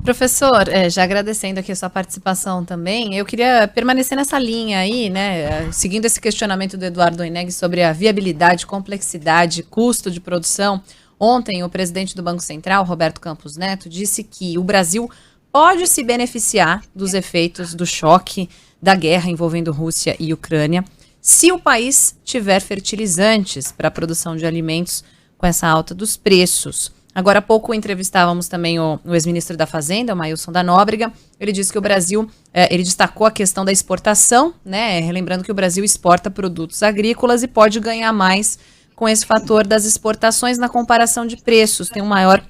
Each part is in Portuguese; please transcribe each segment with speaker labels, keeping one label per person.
Speaker 1: Professor, já agradecendo aqui a sua participação também, eu queria permanecer nessa linha aí, né, seguindo esse questionamento do Eduardo Oineg sobre a viabilidade, complexidade, custo de produção. Ontem, o presidente do Banco Central, Roberto Campos Neto, disse que o Brasil pode se beneficiar dos efeitos do choque da guerra envolvendo Rússia e Ucrânia, se o país tiver fertilizantes para a produção de alimentos com essa alta dos preços. Agora há pouco entrevistávamos também o ex-ministro da Fazenda, o Maílson da Nóbrega. Ele disse que o Brasil, ele destacou a questão da exportação, né? Relembrando que o Brasil exporta produtos agrícolas e pode ganhar mais com esse fator das exportações na comparação de preços, tem um maior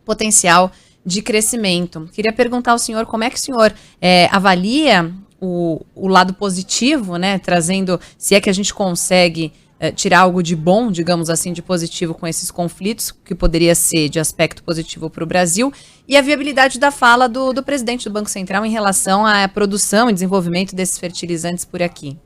Speaker 1: potencial de crescimento. Queria perguntar ao senhor como é que o senhor avalia o lado positivo, né? Trazendo, se é que a gente consegue tirar algo de bom, digamos assim, de positivo com esses conflitos, que poderia ser de aspecto positivo para o Brasil, e a viabilidade da fala do presidente do Banco Central em relação à produção e desenvolvimento desses fertilizantes por aqui.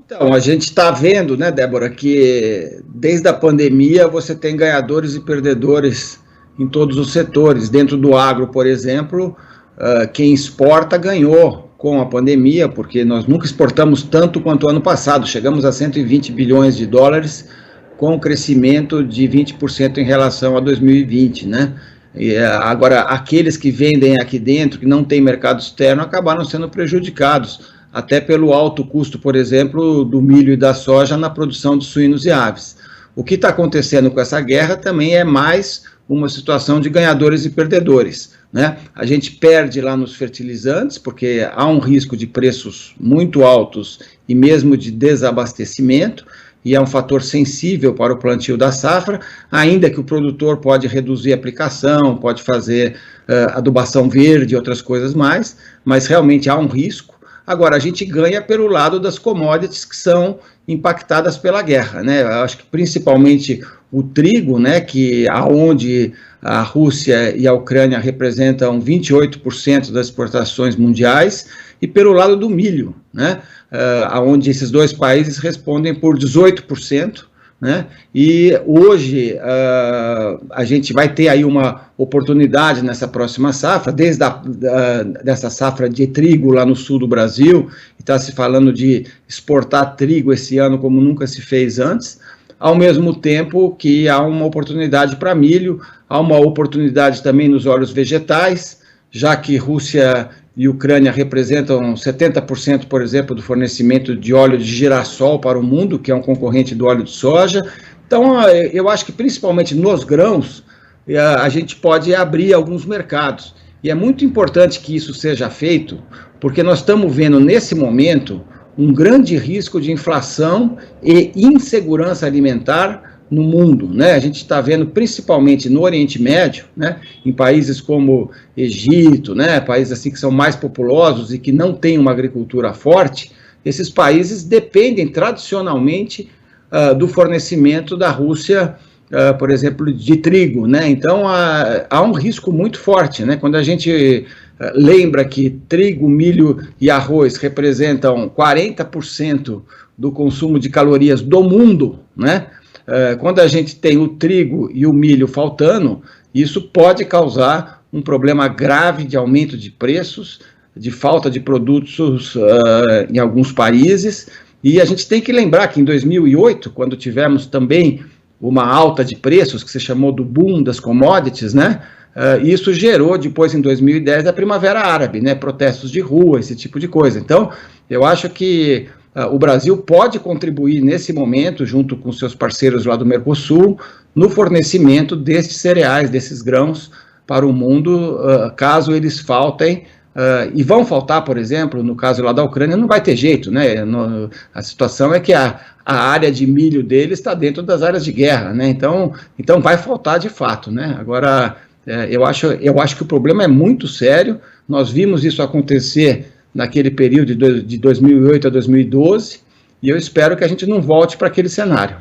Speaker 2: Então, a gente está vendo, né, Débora, que desde a pandemia você tem ganhadores e perdedores em todos os setores. Dentro do agro, por exemplo, quem exporta ganhou com a pandemia, porque nós nunca exportamos tanto quanto o ano passado, chegamos a 120 bilhões de dólares, com um crescimento de 20% em relação a 2020, né? E agora, aqueles que vendem aqui dentro, que não tem mercado externo, acabaram sendo prejudicados, até pelo alto custo, por exemplo, do milho e da soja na produção de suínos e aves. O que está acontecendo com essa guerra também é mais uma situação de ganhadores e perdedores, né? A gente perde lá nos fertilizantes, porque há um risco de preços muito altos e mesmo de desabastecimento, e é um fator sensível para o plantio da safra, ainda que o produtor pode reduzir a aplicação, pode fazer adubação verde e outras coisas mais, mas realmente há um risco. Agora, a gente ganha pelo lado das commodities que são impactadas pela guerra, né? Eu acho que principalmente o trigo, né, que aonde a Rússia e a Ucrânia representam 28% das exportações mundiais, e pelo lado do milho, né, aonde esses dois países respondem por 18%, né, e hoje a gente vai ter aí uma oportunidade nessa próxima safra, desde dessa safra de trigo lá no sul do Brasil, está se falando de exportar trigo esse ano como nunca se fez antes, ao mesmo tempo que há uma oportunidade para milho, há uma oportunidade também nos óleos vegetais, já que Rússia e Ucrânia representam 70%, por exemplo, do fornecimento de óleo de girassol para o mundo, que é um concorrente do óleo de soja. Então, eu acho que principalmente nos grãos, a gente pode abrir alguns mercados. E é muito importante que isso seja feito, porque nós estamos vendo nesse momento um grande risco de inflação e insegurança alimentar no mundo, né? A gente está vendo principalmente no Oriente Médio, né, em países como Egito, né, países assim que são mais populosos e que não têm uma agricultura forte, esses países dependem tradicionalmente do fornecimento da Rússia, por exemplo, de trigo, né? Então há um risco muito forte, né? Quando a gente lembra que trigo, milho e arroz representam 40% do consumo de calorias do mundo, né? Quando a gente tem o trigo e o milho faltando, isso pode causar um problema grave de aumento de preços, de falta de produtos em alguns países, e a gente tem que lembrar que em 2008, quando tivemos também uma alta de preços, que se chamou do boom das commodities, né? Isso gerou, depois, em 2010, a Primavera Árabe, né? Protestos de rua, esse tipo de coisa. Então, eu acho que o Brasil pode contribuir nesse momento, junto com seus parceiros lá do Mercosul, no fornecimento desses cereais, desses grãos para o mundo, caso eles faltem, e vão faltar, por exemplo, no caso lá da Ucrânia, não vai ter jeito, né? A situação é que a área de milho deles está dentro das áreas de guerra, né? Então vai faltar de fato, né? Agora, eu acho que o problema é muito sério. Nós vimos isso acontecer naquele período de 2008 a 2012, e eu espero que a gente não volte para aquele cenário.